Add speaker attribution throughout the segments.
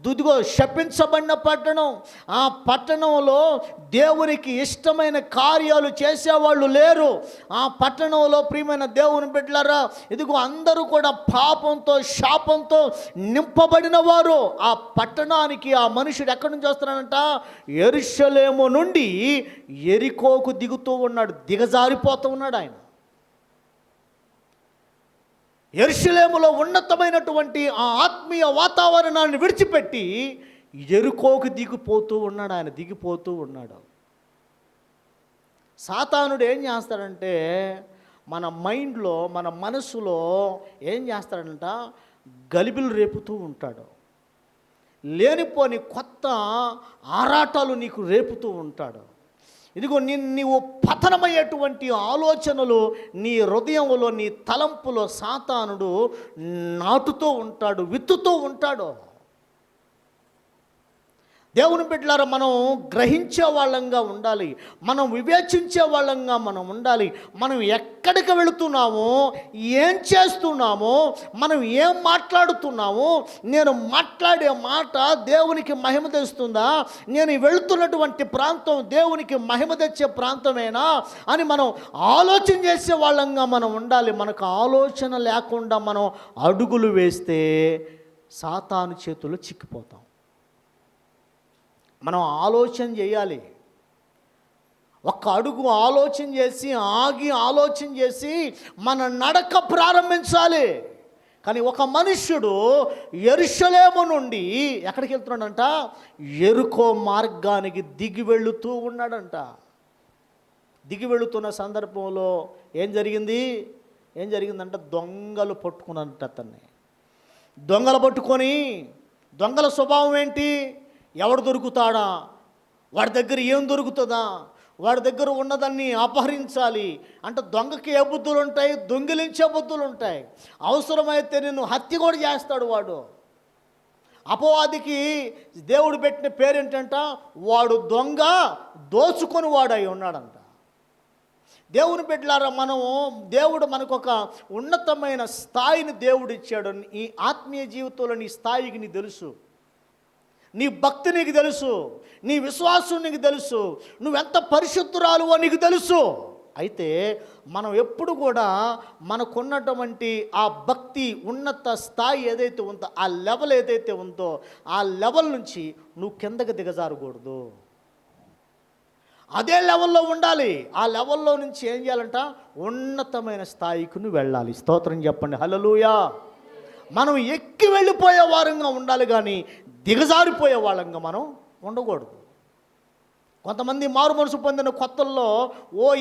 Speaker 1: దుదిగో శపించబడిన పట్టణం. ఆ పట్టణంలో దేవునికి ఇష్టమైన కార్యాలు చేసేవాళ్ళు లేరు. ఆ పట్టణంలో ప్రియమైన దేవుని బిడ్డలారా, ఇదిగో అందరూ కూడా పాపంతో శాపంతో నింపబడిన వారు. ఆ పట్టణానికి ఆ మనుషుడు ఎక్కడి నుంచి వస్తున్నాడంట? యెరూషలేము నుండి యెరికోకు దిగుతూ ఉన్నాడు, దిగజారిపోతూ ఉన్నాడు ఆయన. యెరూషలేములో ఉన్నతమైనటువంటి ఆ ఆత్మీయ వాతావరణాన్ని విడిచిపెట్టి యెరికోకు దిగిపోతూ ఉన్నాడు ఆయన, దిగిపోతూ ఉన్నాడు. సాతానుడు ఏం చేస్తాడంటే మన మైండ్లో, మన మనసులో ఏం చేస్తాడంట? గలిబిలు రేపుతూ ఉంటాడు. లేనిపోని కొత్త ఆరాటాలు నీకు రేపుతూ ఉంటాడు. ఇదిగో నీవు పతనమయ్యేటువంటి ఆలోచనలు నీ హృదయంలో, నీ తలంపులో సాతానుడు నాటుతూ ఉంటాడు, విత్తుతూ ఉంటాడు. దేవుని బిడ్డలారా, మనం గ్రహించే వాళ్ళంగా ఉండాలి, మనం వివేచించే వాళ్ళంగా మనం ఉండాలి. మనం ఎక్కడికి వెళుతున్నామో, ఏం చేస్తున్నామో, మనం ఏం మాట్లాడుతున్నామో, నేను మాట్లాడే మాట దేవునికి మహిమ తెస్తుందా, నేను వెళుతున్నటువంటి ప్రాంతం దేవునికి మహిమ తెచ్చే ప్రాంతమేనా అని మనం ఆలోచన చేసే వాళ్ళంగా మనం ఉండాలి. మనకు ఆలోచన లేకుండా మనం అడుగులు వేస్తే సాతాను చేతుల్లో చిక్కిపోతాం. మనం ఆలోచన చేయాలి. ఒక్క అడుగు ఆలోచన చేసి, ఆగి ఆలోచన చేసి మన నడక ప్రారంభించాలి. కానీ ఒక మనుష్యుడు యెరూషలేము నుండి ఎక్కడికి వెళ్తున్నాడంట? యెరికో మార్గానికి దిగి వెళుతూ ఉన్నాడంట. దిగి వెళుతున్న సందర్భంలో ఏం జరిగిందంట? దొంగలు పట్టుకున్నారంట అతన్ని. దొంగలు పట్టుకొని, దొంగల స్వభావం ఏంటి? ఎవడు దొరుకుతాడా, వాడి దగ్గర ఏం దొరుకుతుందా, వాడి దగ్గర ఉన్నదాన్ని అపహరించాలి అంటే దొంగకి ఏ బుద్ధులు ఉంటాయి? దొంగిలించే బుద్ధులు ఉంటాయి. అవసరమైతే నిన్ను హత్య కూడా చేస్తాడు వాడు. అపవాదికి దేవుడు పెట్టిన పేరేంటంట? వాడు దొంగ, దోచుకొని వాడు అయి ఉన్నాడంట. దేవుని బిడ్డలారా, దేవుడు మనకు ఒక ఉన్నతమైన స్థాయిని దేవుడు ఇచ్చాడు. ఈ ఆత్మీయ జీవితంలో నీ స్థాయికి నీకు తెలుసు, నీ భక్తి నీకు తెలుసు, నీ విశ్వాసం నీకు తెలుసు, నువ్వెంత పరిశుద్ధురాలువో నీకు తెలుసు. అయితే మనం ఎప్పుడు కూడా మనకున్నటువంటి ఆ భక్తి ఉన్నత స్థాయి ఏదైతే ఉందో, ఆ లెవెల్ ఏదైతే ఉందో, ఆ లెవెల్ నుంచి నువ్వు కిందకి దిగజారకూడదు. అదే లెవెల్లో ఉండాలి. ఆ లెవెల్లో నుంచి ఏం చేయాలంట? ఉన్నతమైన స్థాయికి నువ్వు వెళ్ళాలి. స్తోత్రం చెప్పండి, హల్లెలూయా. మనం ఎక్కి వెళ్ళిపోయే వారంగా ఉండాలి, కానీ దిగజారిపోయే వాళ్ళంగా మనం ఉండకూడదు. కొంతమంది మారు మనసు పొందిన కొత్తల్లో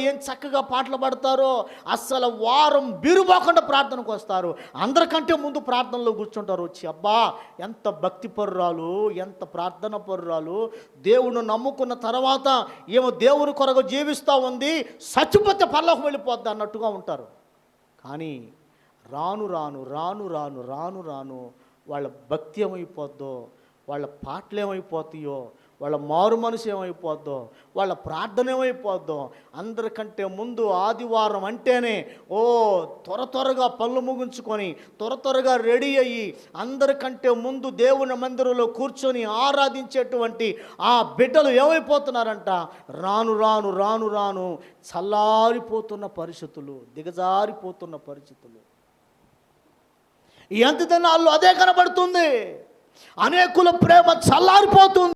Speaker 1: ఏం చక్కగా పాటలు పాడతారో, అస్సలు వారం బీరుపోకుండా ప్రార్థనకు వస్తారు. అందరికంటే ముందు ప్రార్థనలో కూర్చుంటారు. వచ్చి అబ్బా ఎంత భక్తి పరురాలు, ఎంత ప్రార్థన పరురాలు, దేవుని నమ్ముకున్న తర్వాత ఏమో దేవుని కొరకు జీవిస్తూ ఉంది, చచ్చిపోతే పరలోకం వెళ్ళిపోద్ది అన్నట్టుగా ఉంటారు. కానీ రాను రాను రాను రాను రాను రాను వాళ్ళ భక్తి ఏమైపోద్దో, వాళ్ళ పాటలు ఏమైపోతాయో, వాళ్ళ మారు మనసు ఏమైపోద్దో, వాళ్ళ ప్రార్థన ఏమైపోద్దో. అందరికంటే ముందు ఆదివారం అంటేనే త్వరగా పనులు ముగించుకొని త్వరగా రెడీ అయ్యి అందరికంటే ముందు దేవుని మందిరంలో కూర్చొని ఆరాధించేటువంటి ఆ బిడ్డలు ఏమైపోతున్నారంట? రాను రాను రాను రాను చల్లారిపోతున్న పరిస్థితులు, దిగజారిపోతున్న పరిస్థితులు. ఈ అంత్య దినాల్లో అదే కనబడుతుంది. అనేకుల ప్రేమ చల్లారిపోతుంది.